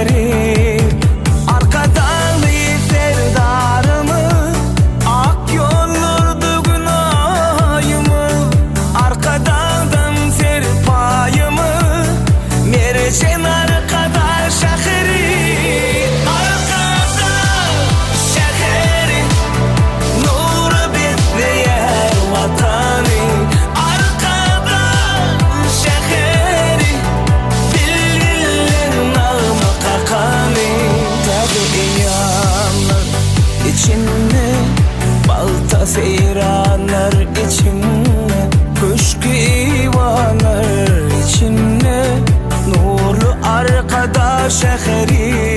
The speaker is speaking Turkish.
şehri. Arkadan sevdarımı, ak yolurdu günahımı. Arkadan serpayımı, mercan arkada şehri. Arkada şehri, nuru bekleyen vatanı. Arkada şehri, bilgilerin alma kakanı. Tabi yanlar içinde, balta seyranlar içinde, köşkü ivanlar içinde, nurlu arkada şehri.